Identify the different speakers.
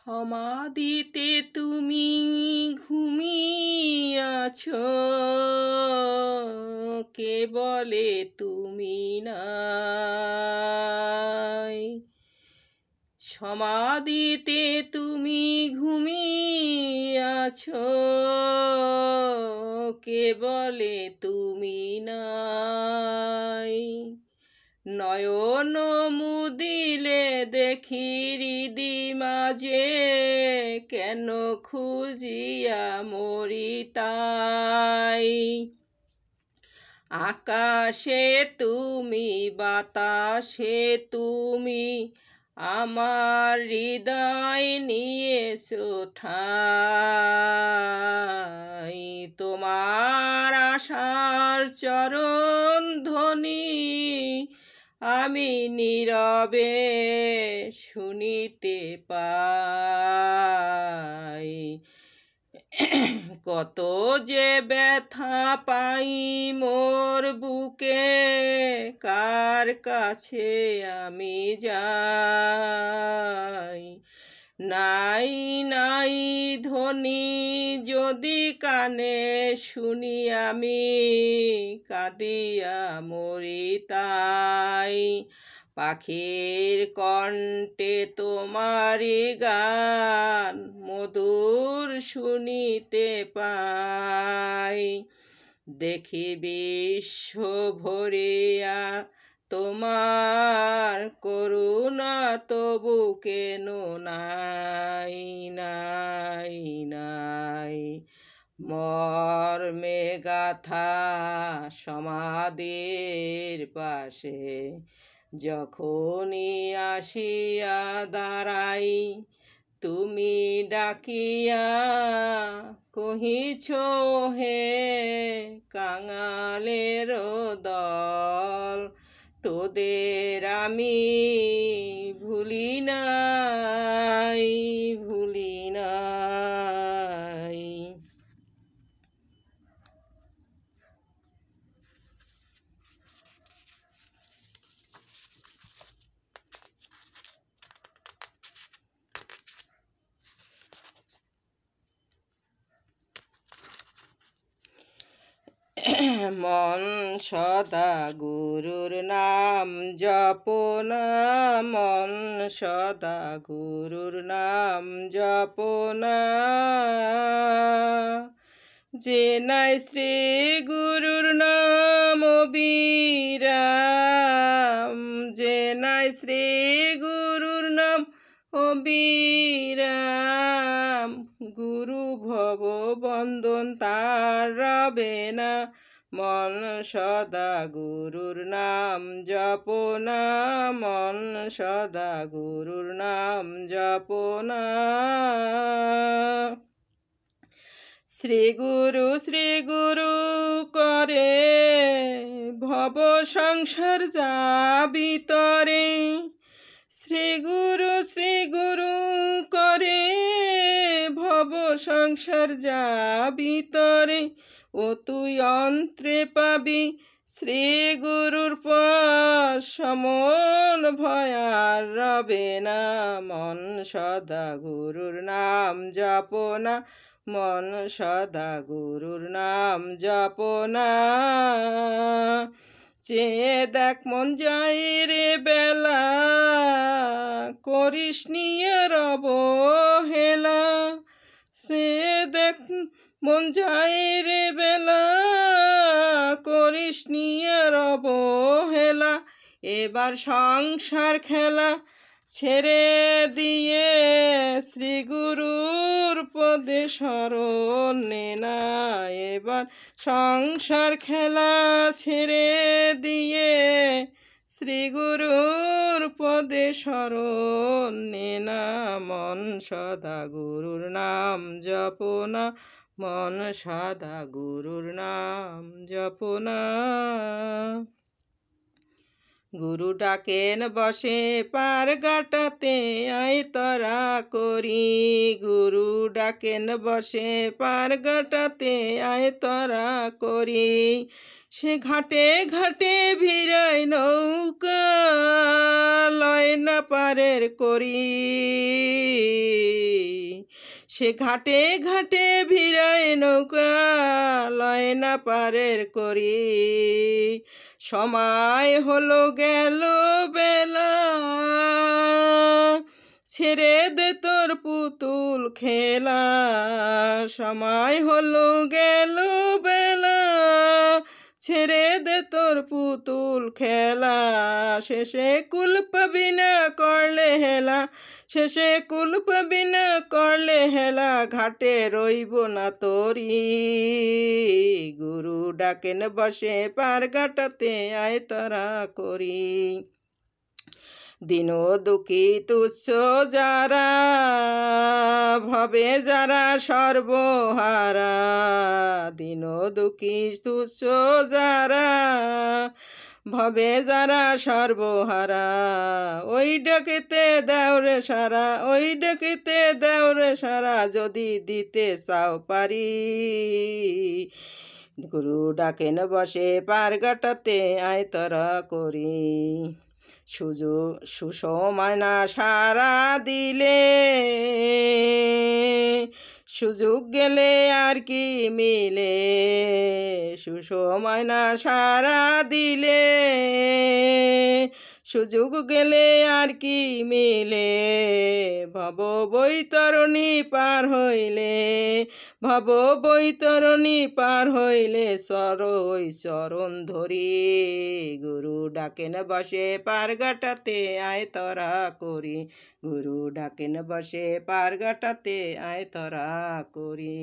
Speaker 1: সমাধিতে তুমি ঘুমিয়ে আছো, কে বলে তুমি নাই। সমাধিতে তুমি ঘুমিয়ে আছো, কে বলে তুমি নাই। নয়ন মুদিলে দেখি হৃদি মাঝে, কেন খুঁজিয়া মরি তাই। আকাশে তুমি বাতাসে তুমি, আমার হৃদয় নিয়েছো ঠাই। তোমার আশার চরণ ধ্বনি আমি নীরবে শুনিতে পাই। কত যে ব্যথা পাই মোর বুকে, কার কাছে আমি যাই। নাই নাই ধ্বনি যদি কানে শুনি, আমি কাঁদিয়া মরি তাই। পাখির কণ্ঠে তোমারি গান মধুর শুনিতে পাই। দেখি বিশ্ব ভরিয়া তোমার করুণা, তবু কেন নাই নাই নাই। মর্মে গাথা সমাধির পাশে যখনই আসিয়া দাঁড়াই, তুমি ডাকিয়া কহিছ, হে কাঙালের দল, তোদের আমি ভুলি নাই ভুলি নাই। মন সদা গুরুর নাম জপনা, মন সদা গুরুর নাম জপনা। যে নাই শ্রী গুরুর নাম অবিরাম, যে নাই শ্রী গুরুর নাম অবিরাম। গুরু ভব বন্ধন তার রবে না, মন সদা গুরুর নাম জপনা, মন সদা গুরুর নাম জপনা। শ্রী গুরু করে ভব সংসার যা ভিতরে, শ্রী গুরু করে ভব সংসার যা ভিতরে। ও তুই অন্ত্রে পাবি শ্রী গুরুর পর, সমন ভয়ার রবে না, মন সদা গুরুর নাম জপনা, মন সদা গুরুর নাম জপনা। চেয়ে দেখ মন যাই রে বেলা, করিস নিয়ে অবহেলা। সে দেখ মন যাই রে বেলা, করিস নিয়ে অবহেলা। এবার সংসার খেলা ছেড়ে দিয়ে, শ্রী গুরুর পদে শরণ নে না। এবার সংসার খেলা ছেড়ে দিয়ে, শ্রী গুরুর পদে শরণ নে না, মন সদা গুরুর নাম জপনা, মন সদা গুরুর নাম জপনা। গুরু ডাকেন বসে পার গাটাতে, আয় তরা করি। গুরু ডাকেন বসে পার গাটাতে, আয় তরা করি। সে ঘাটে ঘাটে ভিড়ায় নৌকা, লয় না পারের করি। সে ঘাটে ঘাটে ভিড়ায় নৌকা লয় না পারের করি সময় হলো গেল বেলা ছেড়ে দে তোর পুতুল খেলা সময় হলো গেল বেলা ছেড়ে দে তোর পুতুল খেলা শেষে কুল পাবি না করলে হেলা শেষে কুল পাবি না করলে হেলা ঘাটে রইব না তোরি গুরু ডাকেন বসে পার ঘাটাতে আয় তোরা করি দিন দুঃখী তুচ্ছ যারা ভবে যারা সর্বহারা দিন দুঃখী তুচ্ছ যারা ভবে যারা সর্বহারা ওই ডাকিতে দেওরে সারা ওই ডাকিতে দেওরে সারা যদি দিতে চাও পারি গুরু ডাকেন বসে পার ঘাটাতে আয় তোরা করি সুসময় না সারা দিলে সুযোগ গেলে আর কি মিলে সুসময় না সারা দিলে সুযোগ গেলে আর কি মিলে ভব বৈতরণী পার হইলে ভব বৈতরণী পার হইলে সরই চরণ ধরি গুরু ডাকেন বসে পার ঘাটাতে আয় তোরা করি গুরু ডাকেন বসে পার ঘাটাতে আয় তোরা করি।